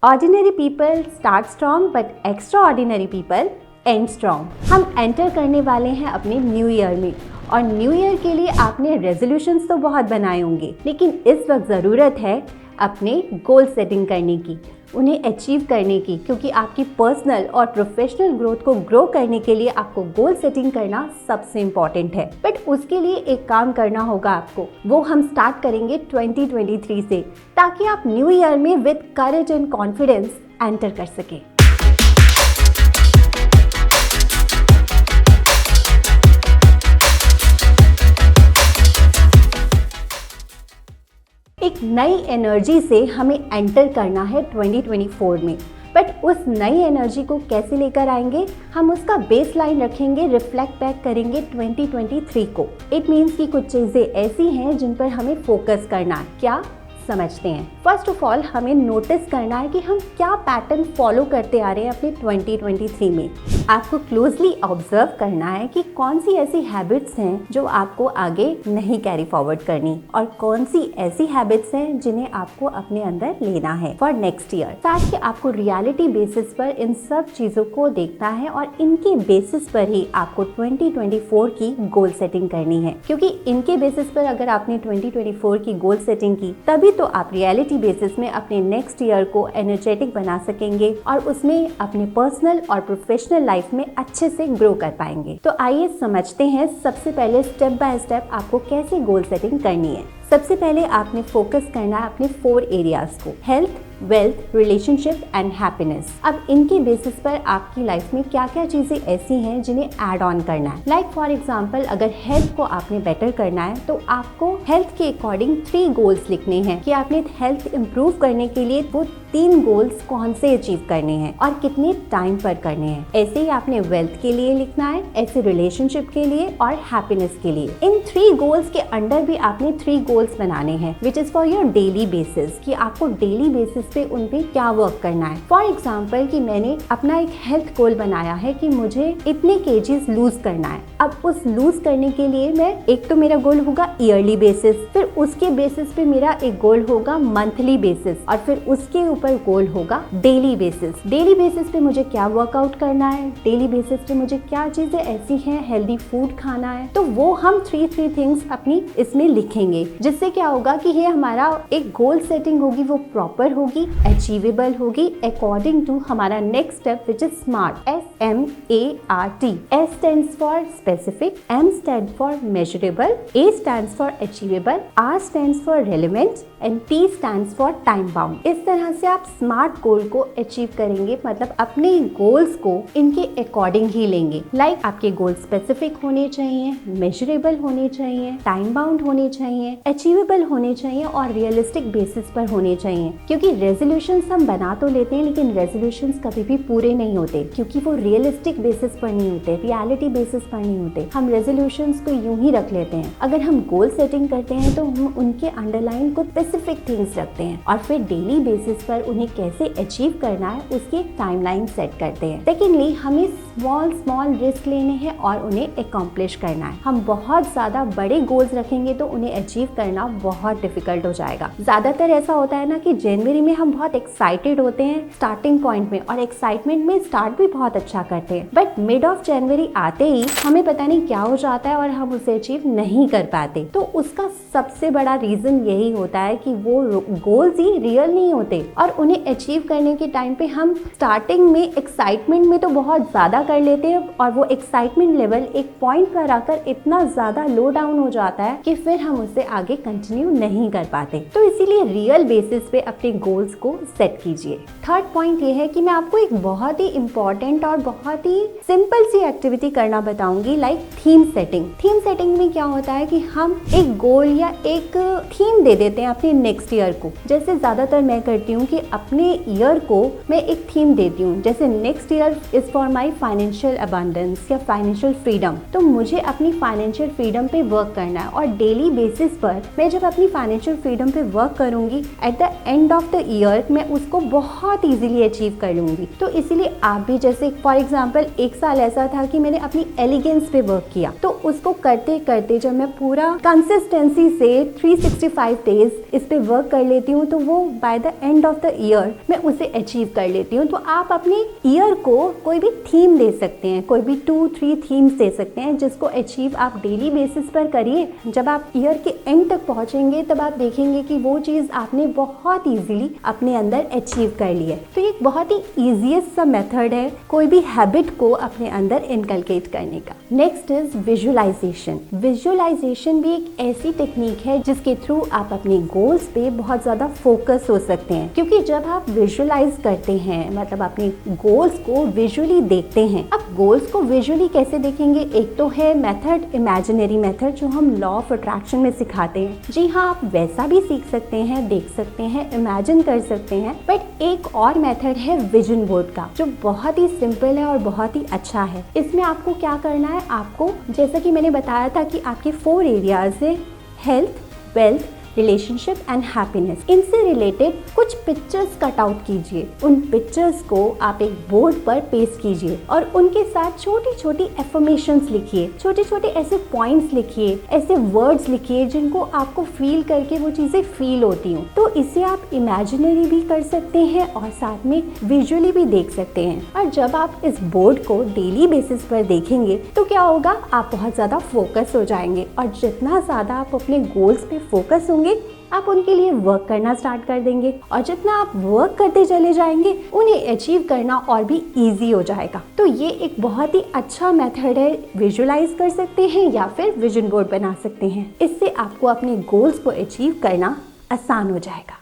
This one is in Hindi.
Ordinary people start strong but extra ordinary people and strong. हम एंटर करने वाले हैं अपने न्यू ईयर में और न्यू ईयर के लिए आपने रेजोल्यूशंस तो बहुत बनाए होंगे, लेकिन इस वक्त ज़रूरत है अपने गोल सेटिंग करने की, उन्हें अचीव करने की, क्योंकि आपकी पर्सनल और प्रोफेशनल ग्रोथ को ग्रो करने के लिए आपको गोल सेटिंग करना सबसे इम्पॉर्टेंट है। बट उसके लिए एक काम करना होगा आपको, वो हम स्टार्ट करेंगे 2023 से, ताकि आप न्यू ईयर में with courage and confidence enter कर सकें। एक नई एनर्जी से हमें एंटर करना है 2024 में। बट उस नई एनर्जी को कैसे लेकर आएंगे, हम उसका बेस लाइन रखेंगे, रिफ्लेक्ट बैक करेंगे 2023 को। इट मीन्स कि कुछ चीज़ें ऐसी हैं जिन पर हमें फोकस करना है। क्या समझते हैं? फर्स्ट ऑफ ऑल हमें नोटिस करना है कि हम क्या पैटर्न फॉलो करते आ रहे हैं अपने 2023 में। आपको क्लोजली ऑब्जर्व करना है कि कौन सी ऐसी हैबिट्स हैं जो आपको आगे नहीं कैरी फॉरवर्ड करनी और कौन सी ऐसी हैबिट्स हैं जिन्हें आपको अपने अंदर लेना है फॉर नेक्स्ट ईयर। साथ ही आपको रियलिटी बेसिस पर इन सब चीज़ों को देखना है और इनके बेसिस पर ही आपको 2024 की गोल सेटिंग करनी है, क्योंकि इनके बेसिस पर अगर आपने 2024 की गोल सेटिंग की तभी तो आप रियलिटी बेसिस में अपने नेक्स्ट ईयर को एनर्जेटिक बना सकेंगे और उसमें अपने पर्सनल और प्रोफेशनल लाइफ में अच्छे से ग्रो कर पाएंगे। तो आइए समझते हैं सबसे पहले स्टेप बाय स्टेप आपको कैसे गोल सेटिंग करनी है। सबसे पहले आपने फोकस करना है अपने 4 एरियाज को, health, wealth, relationship and happiness. अब इनके बेसिस पर आपकी लाइफ में क्या क्या चीजें ऐसी हैं जिन्हें ऐड ऑन करना है। लाइक फॉर एग्जांपल, अगर हेल्थ को आपने बेटर करना है तो आपको हेल्थ के अकॉर्डिंग 3 गोल्स लिखने हैं कि आपने हेल्थ इंप्रूव करने के लिए वो 3 गोल्स कौन से अचीव करने हैं और कितने टाइम पर करने हैं। ऐसे ही आपने वेल्थ के लिए लिखना है, ऐसे रिलेशनशिप के लिए और हैप्पीनेस के लिए। इन 3 गोल्स के अंडर भी आपने 3 गोल्स बनाने हैं which is for your daily basis, कि आपको डेली बेसिस पे उन पे क्या वर्क करना है। फॉर एग्जाम्पल कि मैंने अपना एक हेल्थ गोल बनाया है कि मुझे इतने केजीज लूज करना है। अब उस लूज करने के लिए मैं एक तो मेरा गोल होगा ईयरली बेसिस, फिर उसके बेसिस पे मेरा एक गोल होगा मंथली बेसिस और फिर उसके ऊपर गोल होगा डेली बेसिस। डेली बेसिस पे मुझे क्या वर्कआउट करना है, डेली बेसिस पे मुझे क्या चीजें ऐसी हैं, हेल्दी फूड खाना है, तो वो हम 3 थिंग्स अपनी इसमें लिखेंगे, जिससे क्या होगा कि ये हमारा एक गोल सेटिंग होगी, वो प्रॉपर होगी, अचीवेबल होगी अकॉर्डिंग टू हमारा next step which is smart, SMART। S stands for specific, M stands for measurable, A stands for achievable, R stands for relevant and T stands for time bound। इस तरह से आप स्मार्ट गोल को अचीव करेंगे, मतलब अपने गोल्स को इनके अकॉर्डिंग ही लेंगे। लाइक आपके गोल स्पेसिफिक होने चाहिए, मेजरेबल होने चाहिए, टाइम बाउंड होने चाहिए, अचीवेबल होने चाहिए और रियलिस्टिक बेसिस पर होने चाहिए। क्योंकि रेजोल्यूशंस हम बना तो लेते हैं, लेकिन रेजोल्यूशंस कभी भी पूरे नहीं होते, क्योंकि वो रियलिस्टिक बेसिस पर नहीं होते, रियलिटी बेसिस पर नहीं होते। हम रेजोल्यूशंस को यूं ही रख लेते हैं। अगर हम गोल सेटिंग करते हैं तो हम उनके अंडरलाइन को स्पेसिफिक थिंग्स रखते हैं और फिर डेली बेसिस पर उन्हें कैसे अचीव करना है उसकी एक टाइमलाइन सेट करते हैं। सेकेंडली, हमें स्मॉल रिस्क लेने हैं और उन्हें अकॉम्प्लिश करना है। हम बहुत ज्यादा बड़े गोल्स रखेंगे तो उन्हें अचीव करना बहुत डिफिकल्ट हो जाएगा। ज्यादातर ऐसा होता है ना कि जनवरी में हम बहुत एक्साइटेड होते हैं स्टार्टिंग पॉइंट में और एक्साइटमेंट में स्टार्ट भी बहुत अच्छा करते हैं, बट मिड ऑफ जनवरी आते ही हमें पता नहीं क्या हो जाता है और हम उसे अचीव नहीं कर पाते। तो उसका सबसे बड़ा रीजन यही होता है कि वो गोल्स ही रियल नहीं होते और उन्हें अचीव करने के टाइम पे हम स्टार्टिंग में एक्साइटमेंट में तो बहुत ज्यादा कर लेते हैं और वो एक्साइटमेंट लेवल एक पॉइंट पर आकर इतना ज्यादा लो डाउन हो जाता है कि फिर हम उससे आगे कंटिन्यू नहीं कर पाते। तो इसीलिए रियल बेसिस पे अपने गोल्स को सेट कीजिए। थर्ड पॉइंट ये है कि मैं आपको एक बहुत ही इंपॉर्टेंट और बहुत ही सिंपल सी एक्टिविटी करना बताऊंगी, like theme setting. Theme setting में क्या होता है कि हम एक गोल या एक थीम दे देते हैं अपने नेक्स्ट ईयर को। जैसे ज्यादातर मैं करती हूँ कि अपने ईयर को मैं एक थीम देती हूँ, जैसे next year is for my financial abundance या फाइनेंशियल फ्रीडम। तो मुझे अपनी फाइनेंशियल फ्रीडम पे वर्क करना है और डेली बेसिस पर मैं जब अपनी फाइनेंशियल फ्रीडम पे वर्क करूंगी, at the end of the year मैं उसको बहुत इजीली अचीव कर लूँगी। तो इसीलिए आप भी, जैसे फॉर एग्जांपल एक साल ऐसा था कि मैंने अपनी एलिगेंस पे वर्क किया, तो उसको करते करते जब मैं पूरा कंसिस्टेंसी से 365 डेज इस पे वर्क कर लेती हूँ, तो वो by the end of the year मैं उसे अचीव कर लेती हूँ। तो आप अपने ईयर को कोई भी थीम दे सकते हैं, कोई भी 2-3 थीम्स दे सकते हैं जिसको अचीव आप डेली बेसिस पर करिए। जब आप ईयर के एंड तक पहुंचेंगे तब आप देखेंगे कि वो चीज़ आपने बहुत इजीली अपने अंदर अचीव कर ली है। तो ये एक बहुत ही ईजीएस्ट सा मेथड है कोई भी हैबिट को अपने अंदर इनकलकेट करने का। Next is visualisation. विजुअलाइजेशन भी एक ऐसी टेक्निक है जिसके थ्रू आप अपने गोल्स पे बहुत ज़्यादा फोकस हो सकते हैं, क्योंकि जब आप विजुअलाइज करते हैं मतलब अपने गोल्स को विजुअली देखते हैं। अब गोल्स को विजुअली कैसे देखेंगे? एक तो है मेथड, इमेजिनरी मेथड, जो हम लॉ ऑफ अट्रैक्शन में सिखाते हैं। जी हाँ, आप वैसा भी सीख सकते हैं, देख सकते हैं, इमेजिन कर सकते हैं। बट एक और मेथड है विजन बोर्ड का, जो बहुत ही सिंपल है और बहुत ही अच्छा है। इसमें आपको क्या करना है, आपको जैसा कि मैंने बताया था कि आपके 4 एरियाज है, health, wealth, relationship and happiness. इनसे रिलेटेड कुछ पिक्चर्स कट आउट कीजिए। उन पिक्चर्स को आप एक बोर्ड पर पेस्ट कीजिए और उनके साथ छोटी छोटी एफर्मेशंस लिखिए, छोटे छोटे ऐसे पॉइंट्स लिखिए, ऐसे वर्ड्स लिखिए जिनको आपको फील करके वो चीज़ें फील होती हों। तो इसे आप इमेजिनरी भी कर सकते हैं और साथ में विजुअली भी देख सकते हैं। और जब आप इस बोर्ड को डेली बेसिस पर देखेंगे तो क्या होगा, आप बहुत ज़्यादा फोकस हो जाएंगे और जितना ज़्यादा आप अपने गोल्स पे फोकस होंगे आप उनके लिए वर्क करना स्टार्ट कर देंगे और जितना आप वर्क करते चले जाएंगे उन्हें अचीव करना और भी इजी हो जाएगा। तो ये एक बहुत ही अच्छा मेथड है, विजुअलाइज कर सकते हैं या फिर विजन बोर्ड बना सकते हैं। इससे आपको अपने गोल्स को अचीव करना आसान हो जाएगा।